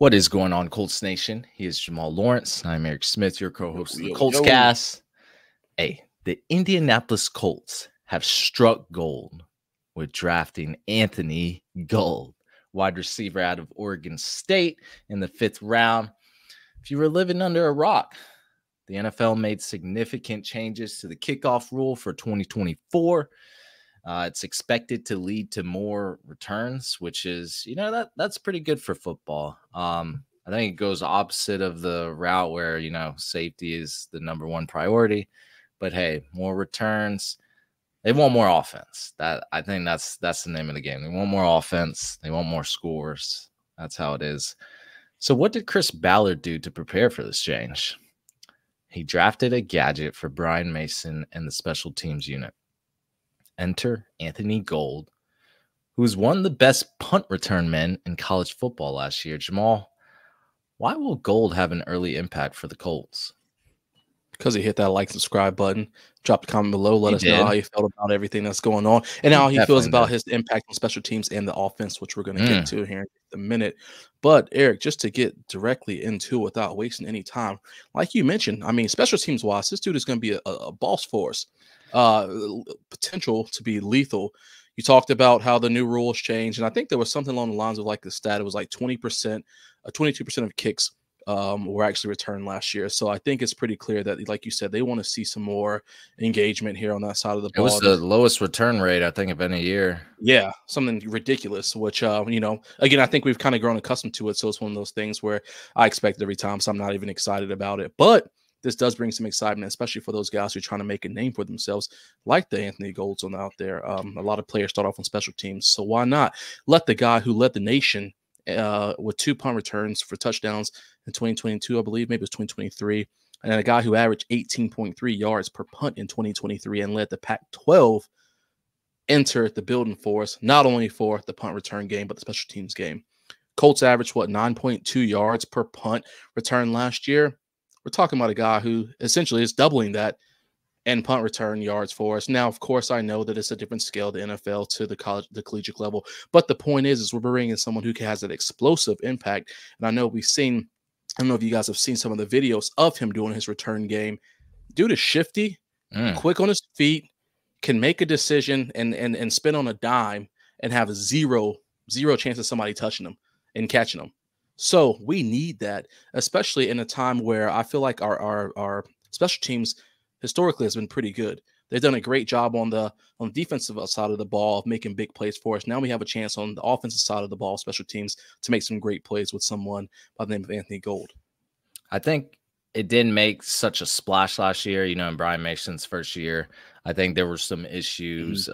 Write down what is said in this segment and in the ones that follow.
What is going on, Colts Nation? He is Jamal Lawrence. I'm Eric Smith, your co-host of the Colts yo. Cast. Hey, the Indianapolis Colts have struck gold with drafting Anthony Gould, wide receiver out of Oregon State in the 5th round. If you were living under a rock, the NFL made significant changes to the kickoff rule for 2024. It's expected to lead to more returns, which is, that's pretty good for football. I think it goes opposite of the route where, safety is the number one priority. But hey, more returns. They want more offense. I think that's the name of the game. They want more offense. They want more scores. That's how it is. So what did Chris Ballard do to prepare for this change? He drafted a gadget for Brian Mason and the special teams unit. Enter Anthony Gould, who was one of the best punt return men in college football last year. Jamal, why will Gould have an early impact for the Colts? Because he hit that like, subscribe button. Drop a comment below. Let us know how you felt about everything that's going on and how he feels about his impact on special teams and the offense, which we're going to get to here in a minute. But, Eric, just to get directly into it without wasting any time, like you mentioned, special teams-wise, this dude is going to be a boss for us. Potential to be lethal. You talked about how the new rules changed, and I think there was something along the lines of like the stat. It was like 20%, 22% of kicks were actually returned last year. So I think it's pretty clear that, like you said, they want to see some more engagement here on that side of the ball. It was the lowest return rate, I think, of any year. Yeah, something ridiculous, which, again, I think we've kind of grown accustomed to it. So it's one of those things where I expect it every time, so I'm not even excited about it. But this does bring some excitement, especially for those guys who are trying to make a name for themselves, like the Anthony Goulds on out there. A lot of players start off on special teams, so why not let the guy who led the nation with 2 punt returns for touchdowns in 2022, I believe, maybe it was 2023, and a guy who averaged 18.3 yards per punt in 2023 and led the Pac-12 enter the building for us, not only for the punt return game, but the special teams game. Colts averaged, 9.2 yards per punt return last year. We're talking about a guy who essentially is doubling that and punt return yards for us. Now, of course, I know that it's a different scale, the NFL to the collegiate level. But the point is we're bringing someone who has that explosive impact. And I know I don't know if you guys have seen some of the videos of him doing his return game. Dude is shifty, quick on his feet, can make a decision and spin on a dime and have zero chance of somebody touching him and catching him. So we need that, especially in a time where I feel like our special teams historically has been pretty good. They've done a great job on the defensive side of the ball of making big plays for us. Now we have a chance on the offensive side of the ball, special teams, to make some great plays with someone by the name of Anthony Gould. I think it didn't make such a splash last year, in Brian Mason's first year. I think there were some issues.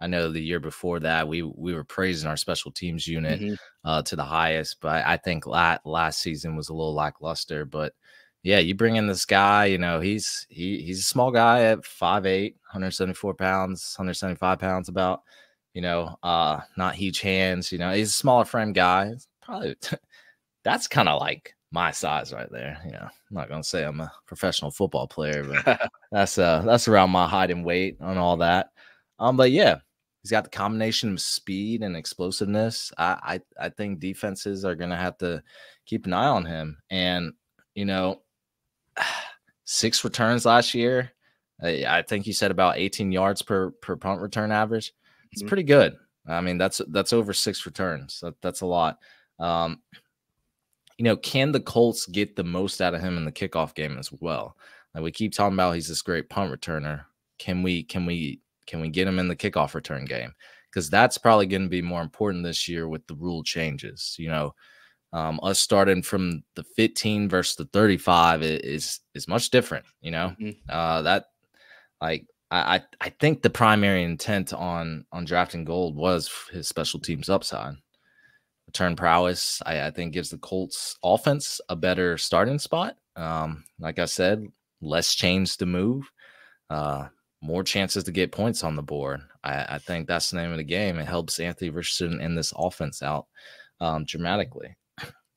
I know the year before that we were praising our special teams unit to the highest, but I think last season was a little lackluster. But yeah, you bring in this guy, he's a small guy at 5'8", 174 pounds, 175 pounds about, not huge hands, he's a smaller frame guy. Probably that's kind of like my size right there. I'm not going to say I'm a professional football player, but that's around my height and weight on all that. But yeah, he's got the combination of speed and explosiveness. I think defenses are going to have to keep an eye on him. And, 6 returns last year. I think you said about 18 yards per punt return average. It's pretty good. That's over 6 returns. That's a lot. Can the Colts get the most out of him in the kickoff game as well? Like we keep talking about, he's this great punt returner. Can we get him in the kickoff return game? Because that's probably going to be more important this year with the rule changes. Us starting from the 15 versus the 35 is much different. I think the primary intent on drafting Gould was his special teams upside. Return prowess, I think, gives the Colts offense a better starting spot. Like I said, less chains to move. More chances to get points on the board. I think that's the name of the game. It helps Anthony Richardson and this offense out dramatically.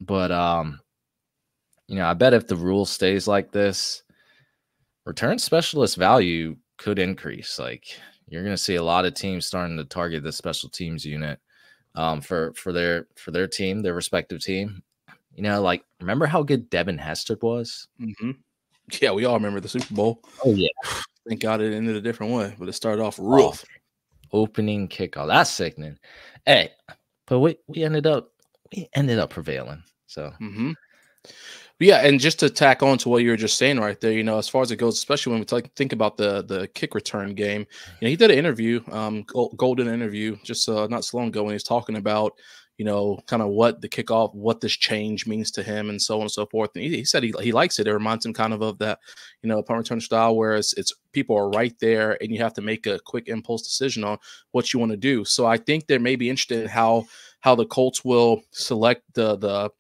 But, I bet if the rule stays like this, return specialist value could increase. Like you're going to see a lot of teams starting to target the special teams unit for their team, their respective team. like, remember how good Devin Hester was? Yeah, we all remember the Super Bowl. Oh, yeah. Thank God it ended a different way, but it started off Oh, rough. opening kickoff. That's sickening. Hey, but we ended up prevailing. So Yeah, and just to tack on to what you were just saying right there, as far as it goes, especially when we think about the kick return game, he did an interview, golden interview, just not so long ago, when he's talking about, kind of what the kickoff, what this change means to him, and so on and so forth. And he said he likes it. It reminds him kind of that, punt return style, where it's people are right there, and you have to make a quick impulse decision on what you want to do. So I think they may be interested in how the Colts will select the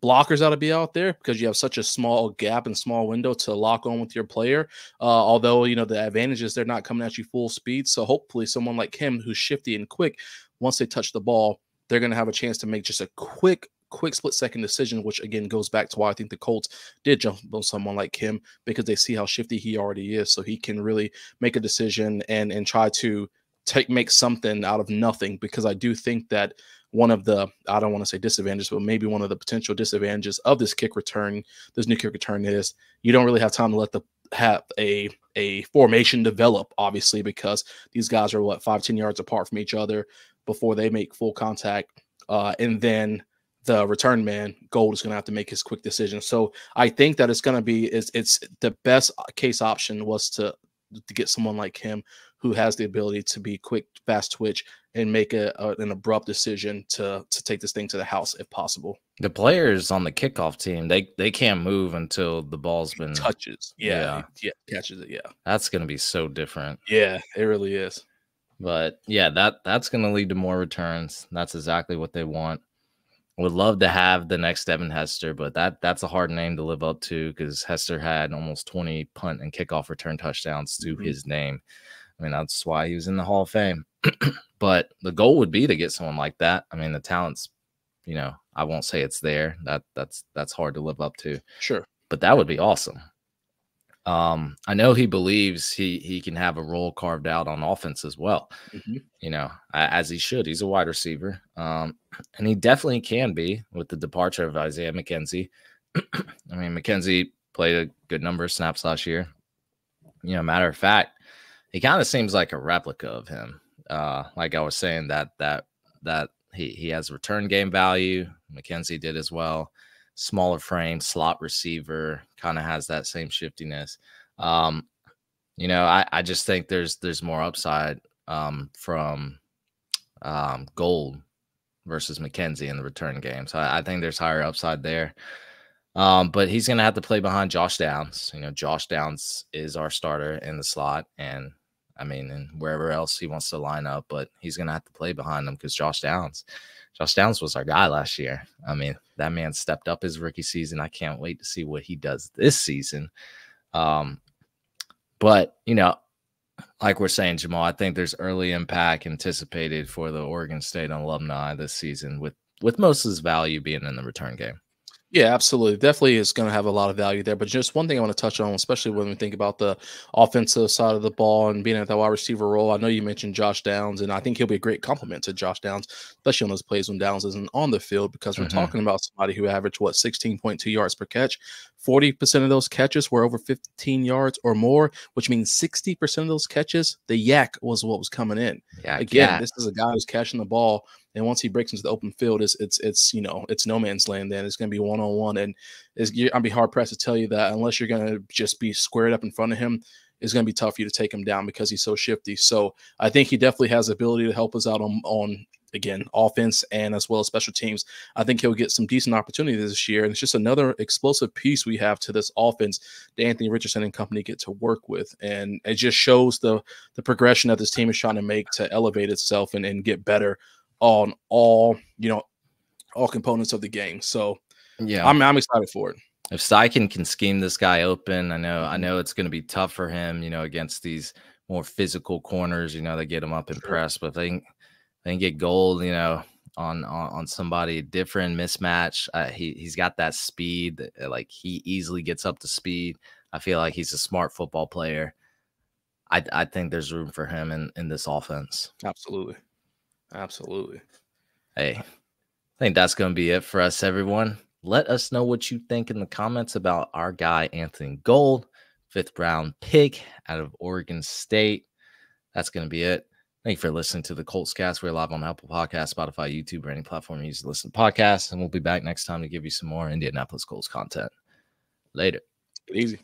blockers ought to be out there, because you have such a small gap and small window to lock on with your player. Although, the advantage is they're not coming at you full speed. So hopefully someone like him, who's shifty and quick, once they touch the ball, they're going to have a chance to make just a quick split-second decision, which again goes back to why I think the Colts did jump on someone like him, because they see how shifty he already is. So he can really make a decision and try to make something out of nothing, because I do think that one of the, I don't want to say disadvantages, but maybe one of the potential disadvantages of this new kick return, is you don't really have time to have a formation develop, obviously, because these guys are 5-10 yards apart from each other before they make full contact. And then the return man, Gould, is going to have to make his quick decision. So I think that it's going to be, it's the best case option was to get someone like him, who has the ability to be quick, fast twitch, and make an abrupt decision to take this thing to the house if possible. The players on the kickoff team, they can't move until the ball's been touches. Yeah, catches it. Yeah, that's going to be so different. Yeah, it really is. But yeah, that's going to lead to more returns. That's exactly what they want. Would love to have the next Devin Hester, but that's a hard name to live up to, because Hester had almost 20 punt and kickoff return touchdowns to his name. I mean, that's why he was in the Hall of Fame. But the goal would be to get someone like that. I mean, the talent's, I won't say it's there. That's hard to live up to. Sure. But that would be awesome. I know he believes he can have a role carved out on offense as well. As he should. He's a wide receiver. And he definitely can be, with the departure of Isaiah McKenzie. I mean, McKenzie played a good number of snaps last year. Matter of fact, he kind of seems like a replica of him. Like I was saying, that he has return game value. McKenzie did as well. Smaller frame, slot receiver, kind of has that same shiftiness. I just think there's more upside from Gould versus McKenzie in the return game. So I think there's higher upside there. But he's going to have to play behind Josh Downs. Josh Downs is our starter in the slot, and and wherever else he wants to line up, but he's going to have to play behind him, because Josh Downs was our guy last year. I mean, that man stepped up his rookie season. I can't wait to see what he does this season. But, like we're saying, Jamal, I think there's early impact anticipated for the Oregon State alumni this season, with most of his value being in the return game. Yeah, absolutely. Definitely is going to have a lot of value there. But just one thing I want to touch on, especially when we think about the offensive side of the ball and being at that wide receiver role. I know you mentioned Josh Downs, and I think he'll be a great compliment to Josh Downs, especially on those plays when Downs isn't on the field, because we're talking about somebody who averaged, 16.2 yards per catch. 40% of those catches were over 15 yards or more, which means 60% of those catches, the yak was what was coming in. This is a guy who's catching the ball, and once he breaks into the open field, it's no man's land. Then it's going to be one-on-one, and I'd be hard pressed to tell you that unless you're going to just be squared up in front of him, it's going to be tough for you to take him down, because he's so shifty. So I think he definitely has the ability to help us out on again, offense and as well as special teams. I think he'll get some decent opportunities this year. And it's just another explosive piece we have to this offense that Anthony Richardson and company get to work with. And it just shows the progression that this team is trying to make to elevate itself and get better on all components of the game. So yeah, I'm excited for it. If Sykin can scheme this guy open, I know it's going to be tough for him, against these more physical corners, they get him up and press, but they can get Gould, on somebody different mismatch. He's got that speed, like he easily gets up to speed. I feel like he's a smart football player. I think there's room for him in this offense. Absolutely. Hey, I think that's going to be it for us, everyone. Let us know what you think in the comments about our guy, Anthony Gould, 5th round pick out of Oregon State. That's going to be it. Thank you for listening to the Colts Cast. We're live on Apple Podcasts, Spotify, YouTube, or any platform you use to listen to podcasts. And we'll be back next time to give you some more Indianapolis Colts content. Later. Easy.